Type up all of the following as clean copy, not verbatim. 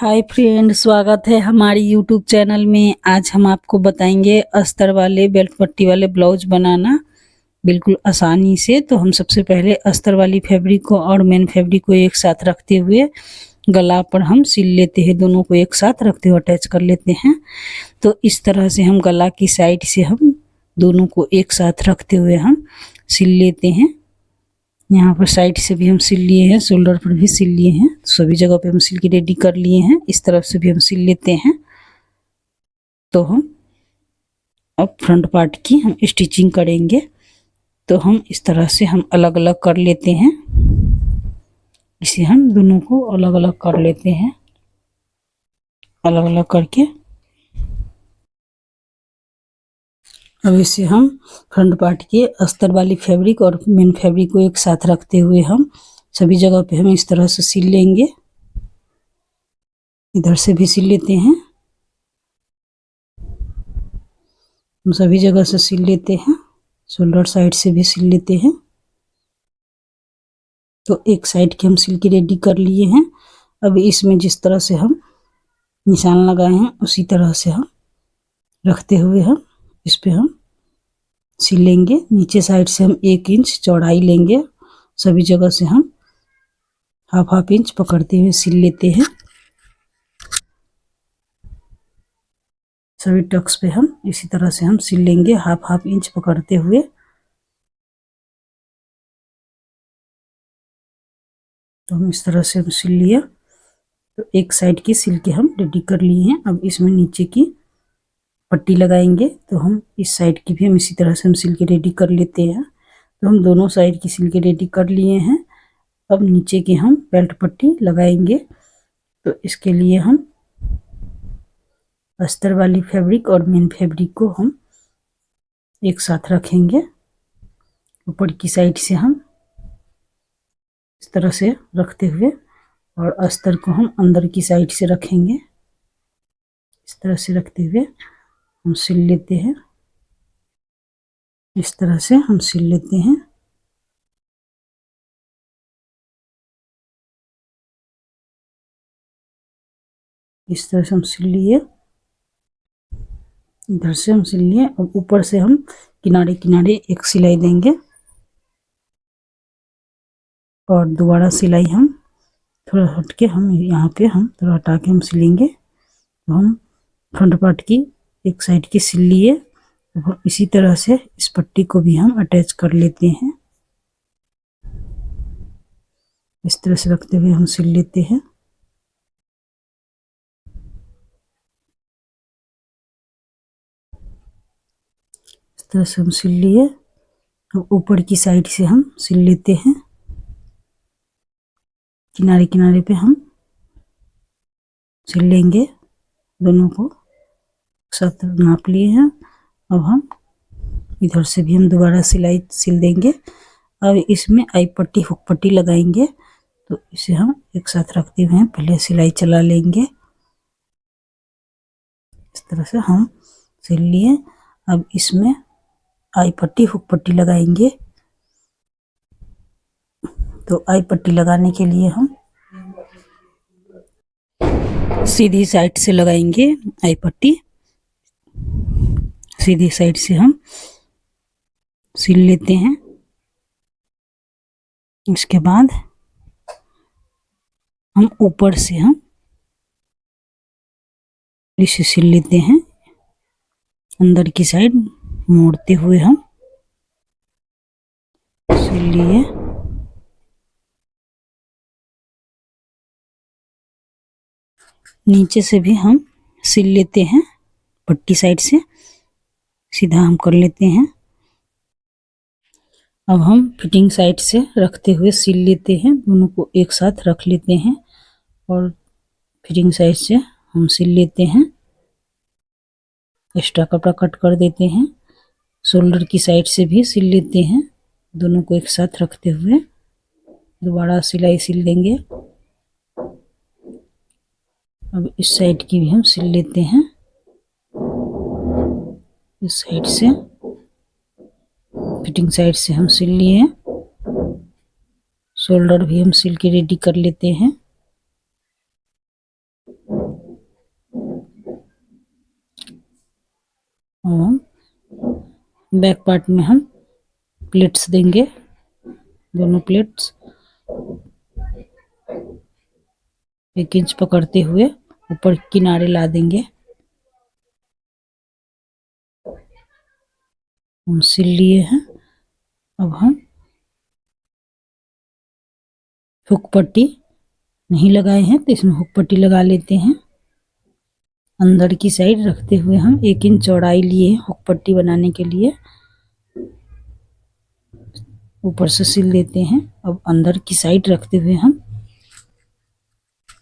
Hi friend, स्वागत है हमारी यूट्यूब चैनल में। आज हम आपको बताएंगे अस्तर वाले बेल्ट पट्टी वाले ब्लाउज बनाना बिल्कुल आसानी से। तो हम सबसे पहले अस्तर वाली फैब्रिक को और मेन फैब्रिक को एक साथ रखते हुए गला पर हम सिल लेते हैं। दोनों को एक साथ रखते हुए अटैच कर लेते हैं। तो इस तरह से हम गला की साइड से हम दोनों को एक साथ रखते हुए हम सिल लेते हैं। यहाँ पर साइड से भी हम सिल लिए हैं, शोल्डर पर भी सिल लिए हैं, सभी जगह पे हम सिल के रेडी कर लिए हैं। इस तरफ से भी हम सिल लेते हैं। तो हम अब फ्रंट पार्ट की हम स्टिचिंग करेंगे। तो हम इस तरह से हम अलग अलग कर लेते हैं। इसे हम दोनों को अलग अलग कर लेते हैं। अलग अलग करके अब इसे हम फ्रंट पार्ट के अस्तर वाली फैब्रिक और मेन फैब्रिक को एक साथ रखते हुए हम सभी जगह पे हम इस तरह से सिल लेंगे। इधर से भी सिल लेते हैं, हम सभी जगह से सिल लेते हैं। शोल्डर साइड से भी सिल लेते हैं। तो एक साइड के हम सिल के रेडी कर लिए हैं। अब इसमें जिस तरह से हम निशान लगाए हैं उसी तरह से हम रखते हुए हम इस पे हम सिल लेंगे। नीचे साइड से हम 1 इंच चौड़ाई लेंगे। सभी जगह से हम हाफ इंच पकड़ते हुए सिल लेते हैं। सभी टक्स पे हम इसी तरह से हम सिल लेंगे, हाफ इंच पकड़ते हुए। तो हम इस तरह से हम सिल लिया। तो एक साइड की सिल के हम रेडी कर लिए हैं। अब इसमें नीचे की पट्टी लगाएंगे। तो हम इस साइड की भी हम इसी तरह से हम सिल के रेडी कर लेते हैं। तो हम दोनों साइड की सिल के रेडी कर लिए हैं। अब नीचे की हम बेल्ट पट्टी लगाएंगे। तो इसके लिए हम अस्तर वाली फैब्रिक और मेन फैब्रिक को हम एक साथ रखेंगे। ऊपर की साइड से हम इस तरह से रखते हुए और अस्तर को हम अंदर की साइड से रखेंगे। इस तरह से रखते हुए हम सिल लेते हैं। इस तरह से हम सिल लेते हैं। इस तरह से हम सिल लिए। इधर से हम सिल लिए। अब ऊपर से हम किनारे किनारे एक सिलाई देंगे और दोबारा सिलाई हम थोड़ा हट के हम यहाँ पे हम थोड़ा हटा के हम सिलेंगे। तो हम फ्रंट पार्ट की एक साइड की सिल लिए। तो इसी तरह से इस पट्टी को भी हम अटैच कर लेते हैं। इस तरह से रखते हुए हम सिल लेते हैं। इस तरह से हम सिल लिए। अब ऊपर की साइड से हम सिल लेते हैं। किनारे किनारे पे हम सिल लेंगे। दोनों को साथ नाप लिए हैं। अब हम इधर से भी हम दोबारा सिलाई सिल देंगे। अब इसमें आई पट्टी हुक पट्टी लगाएंगे। तो इसे हम एक साथ रखते हुए पहले सिलाई चला लेंगे। इस तरह से हम सिल लिए। अब इसमें आई पट्टी हुक पट्टी लगाएंगे। तो आई पट्टी लगाने के लिए हम सीधी साइड से लगाएंगे। आई पट्टी सीधी साइड से हम सिल लेते हैं। इसके बाद हम ऊपर से हम इसे सिल लेते हैं। अंदर की साइड मोड़ते हुए हम सिल लिए। नीचे से भी हम सिल लेते हैं। पट्टी साइड से सीधा हम कर लेते हैं। अब हम फिटिंग साइड से रखते हुए सिल लेते हैं। दोनों को एक साथ रख लेते हैं और फिटिंग साइड से हम सिल लेते हैं। एक्स्ट्रा कपड़ा कट कर देते हैं। शोल्डर की साइड से भी सिल लेते हैं। दोनों को एक साथ रखते हुए दोबारा सिलाई सिल देंगे। अब इस साइड की भी हम सिल लेते हैं। इस साइड से फिटिंग साइड से हम सिल लिए। शोल्डर भी हम सिल के रेडी कर लेते हैं। हम बैक पार्ट में हम प्लेट्स देंगे, दोनों प्लेट्स 1 इंच पकड़ते हुए ऊपर किनारे ला देंगे। हम सिल लिए हैं। अब हम हुक पट्टी नहीं लगाए हैं तो इसमें हुक पट्टी लगा लेते हैं। अंदर की साइड रखते हुए हम 1 इंच चौड़ाई लिए हैं हुक पट्टी बनाने के लिए। ऊपर से सिल देते हैं। अब अंदर की साइड रखते हुए हम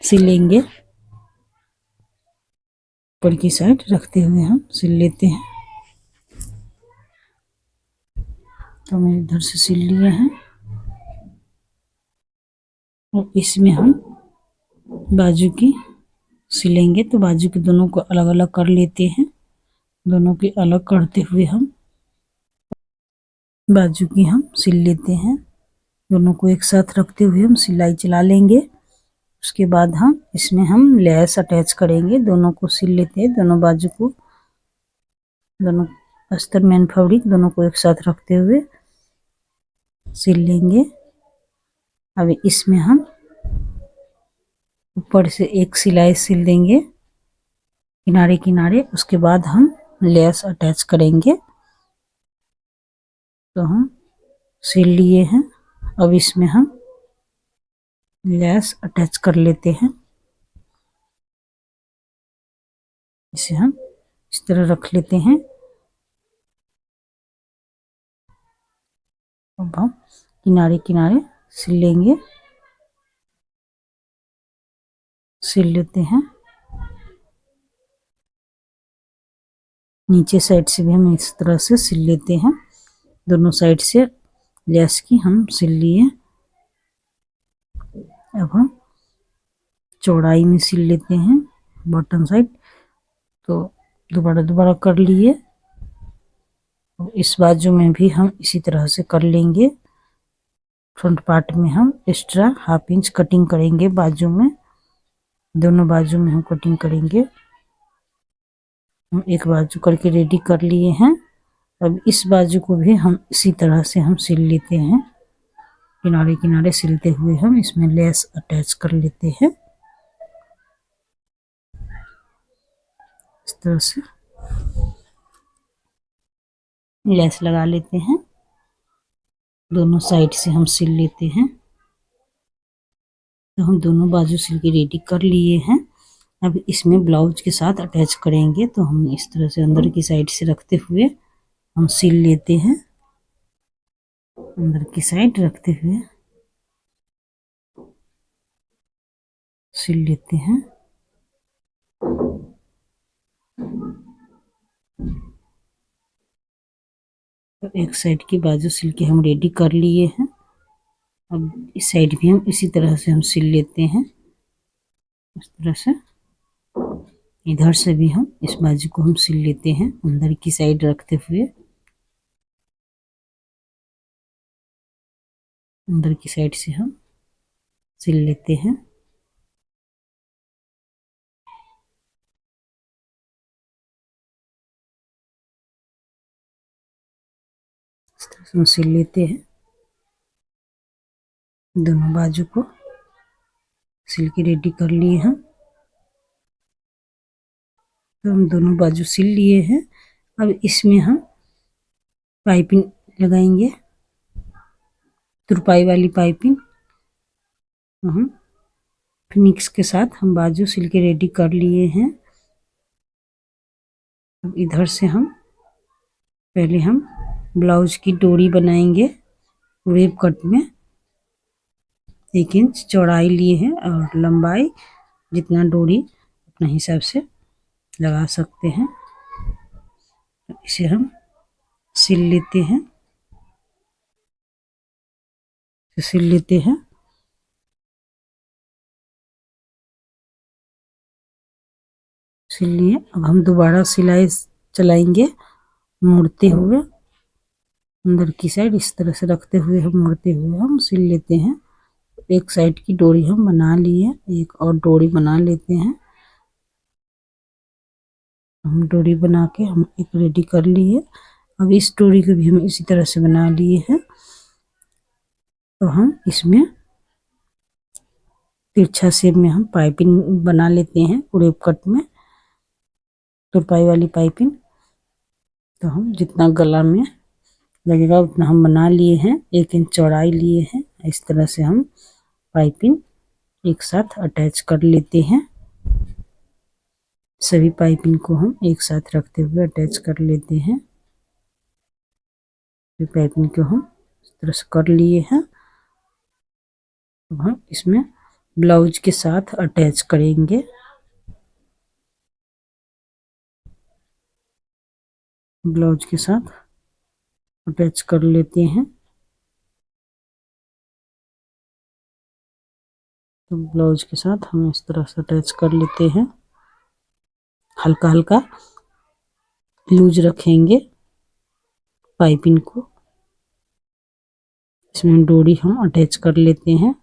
सिलेंगे। ऊपर की साइड रखते हुए हम सिल लेते हैं। तो मैं इधर से सिल लिए हैं और इसमें हम बाजू की सिलेंगे। तो बाजू के दोनों को अलग अलग कर लेते हैं। दोनों के अलग करते हुए हम बाजू की हम सिल लेते हैं। दोनों को एक साथ रखते हुए हम सिलाई चला लेंगे। उसके बाद हम इसमें हम लेस अटैच करेंगे। दोनों को सिल लेते हैं, दोनों बाजू को, दोनों अस्तर मेन फैब्रिक दोनों को एक साथ रखते हुए सिल लेंगे। अब इसमें हम ऊपर से एक सिलाई सिल देंगे किनारे किनारे। उसके बाद हम लेस अटैच करेंगे। तो हम सिल लिए हैं। अब इसमें हम लेस अटैच कर लेते हैं। इसे हम इस तरह रख लेते हैं। अब हम किनारे किनारे सिल लेंगे, सिल लेते हैं। नीचे साइड से भी हम इस तरह से सिल लेते हैं। दोनों साइड से लेस की हम सिल लिए। अब हम चौड़ाई में सिल लेते हैं बॉटम साइड। तो दोबारा कर लिए। और इस बाजू में भी हम इसी तरह से कर लेंगे। फ्रंट पार्ट में हम एक्स्ट्रा 1/2 इंच कटिंग करेंगे बाजू में। दोनों बाजू में हम कटिंग करेंगे। हम एक बाजू करके रेडी कर लिए हैं। अब इस बाजू को भी हम इसी तरह से हम सिल लेते हैं। किनारे किनारे सिलते हुए हम इसमें लेस अटैच कर लेते हैं। इस तरह से लेस लगा लेते हैं। दोनों साइड से हम सिल लेते हैं। तो हम दोनों बाजू सिल के रेडी कर लिए हैं। अब इसमें ब्लाउज के साथ अटैच करेंगे। तो हम इस तरह से अंदर की साइड से रखते हुए हम सिल लेते हैं। अंदर की साइड रखते हुए सिल लेते हैं। तो एक साइड की बाजू सिल के हम रेडी कर लिए हैं। अब इस साइड भी हम इसी तरह से हम सिल लेते हैं। इस तरह से इधर से भी हम इस बाजू को हम सिल लेते हैं अंदर की साइड रखते हुए। अंदर की साइड से हम सिल लेते हैं। इस तरह से हम सिल लेते हैं। दोनों बाजू को सिल के रेडी कर लिए हैं। तो हम दोनों बाजू सिल लिए हैं। अब इसमें हम पाइपिंग लगाएंगे, तुरपाई वाली पाइपिंग। हम फिनिक्स के साथ हम बाजू सिल के रेडी कर लिए हैं। अब इधर से हम पहले हम ब्लाउज की डोरी बनाएंगे। वेब कट में 1 इंच चौड़ाई लिए हैं और लंबाई जितना डोरी अपने हिसाब से लगा सकते हैं। इसे हम सिल लेते हैं। सिल लेते हैं। सिल लिए। अब हम दोबारा सिलाई चलाएंगे मुड़ते हुए। अंदर की साइड इस तरह से रखते हुए हम मुड़ते हुए हम सिल लेते हैं। एक साइड की डोरी हम बना लिए, एक और डोरी बना लेते हैं। हम डोरी बना के हम एक रेडी कर लिए। अब इस डोरी को भी हम इसी तरह से बना लिए हैं। तो हम इसमें तिरछा शेप में हम पाइपिंग बना लेते हैं पूरे कट में, तुरपाई वाली पाइपिंग। तो हम जितना गला में लगेगा उतना हम बना लिए हैं। 1 इंच चौड़ाई लिए हैं। इस तरह से हम पाइपिंग एक साथ अटैच कर लेते हैं। सभी पाइपिंग को हम एक साथ रखते हुए अटैच कर लेते हैं। पाइपिंग को हम इस तरह से कर लिए हैं। अब हम इसमें ब्लाउज के साथ अटैच करेंगे। ब्लाउज के साथ अटैच कर लेते हैं। तो ब्लाउज के साथ हम इस तरह से अटैच कर लेते हैं। हल्का हल्का लूज रखेंगे पाइपिंग को। इसमें डोरी हम अटैच कर लेते हैं।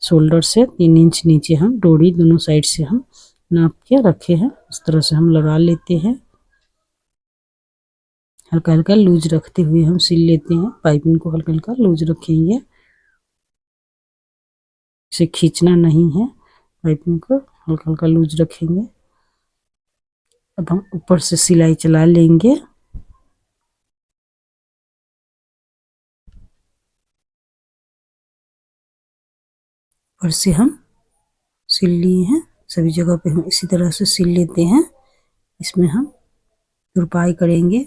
शोल्डर से 3 इंच नीचे हम डोरी दोनों साइड से हम नाप के रखे हैं। इस तरह से हम लगा लेते हैं। हल्का हल्का लूज रखते हुए हम सिल लेते हैं। पाइपिंग को हल्का हल्का लूज रखेंगे, इसे खींचना नहीं है। पाइपिंग को हल्का हल्का लूज रखेंगे। अब हम ऊपर से सिलाई चला लेंगे। ऊपर से हम सिल लिए हैं। सभी जगह पे हम इसी तरह से सिल लेते हैं। इसमें हम तुरपाई करेंगे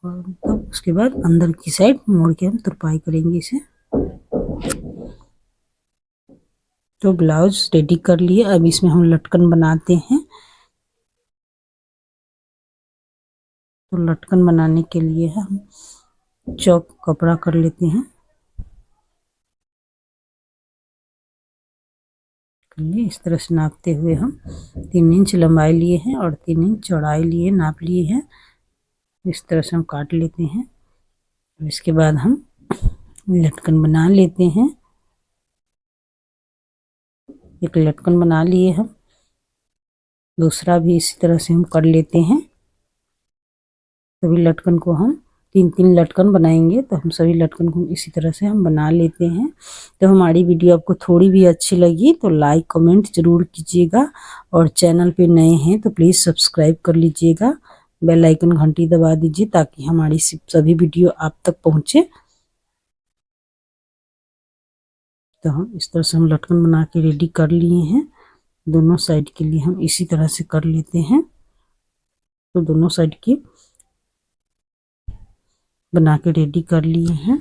और तब उसके बाद अंदर की साइड मोड़ के हम तुरपाई करेंगे इसे। तो ब्लाउज रेडी कर लिए। अब इसमें हम लटकन बनाते हैं। तो लटकन बनाने के लिए हम चौक कपड़ा कर लेते हैं। इस तरह से नापते हुए हम 3 इंच लंबाई लिए हैं और 3 इंच चौड़ाई लिए नाप लिए हैं। इस तरह से हम काट लेते हैं। इसके बाद हम लटकन बना लेते हैं। एक लटकन बना लिए हम, दूसरा भी इसी तरह से हम कर लेते हैं। सभी लटकन को हम 3-3 लटकन बनाएंगे। तो हम सभी लटकन को इसी तरह से हम बना लेते हैं। तो हमारी वीडियो आपको थोड़ी भी अच्छी लगी तो लाइक कमेंट जरूर कीजिएगा और चैनल पे नए हैं तो प्लीज़ सब्सक्राइब कर लीजिएगा। बेल आइकन घंटी दबा दीजिए ताकि हमारी सभी वीडियो आप तक पहुँचे। तो हम इस तरह से हम लटकन बना के रेडी कर लिए हैं। दोनों साइड के लिए हम इसी तरह से कर लेते हैं। तो दोनों साइड की बना के रेडी कर लिए हैं।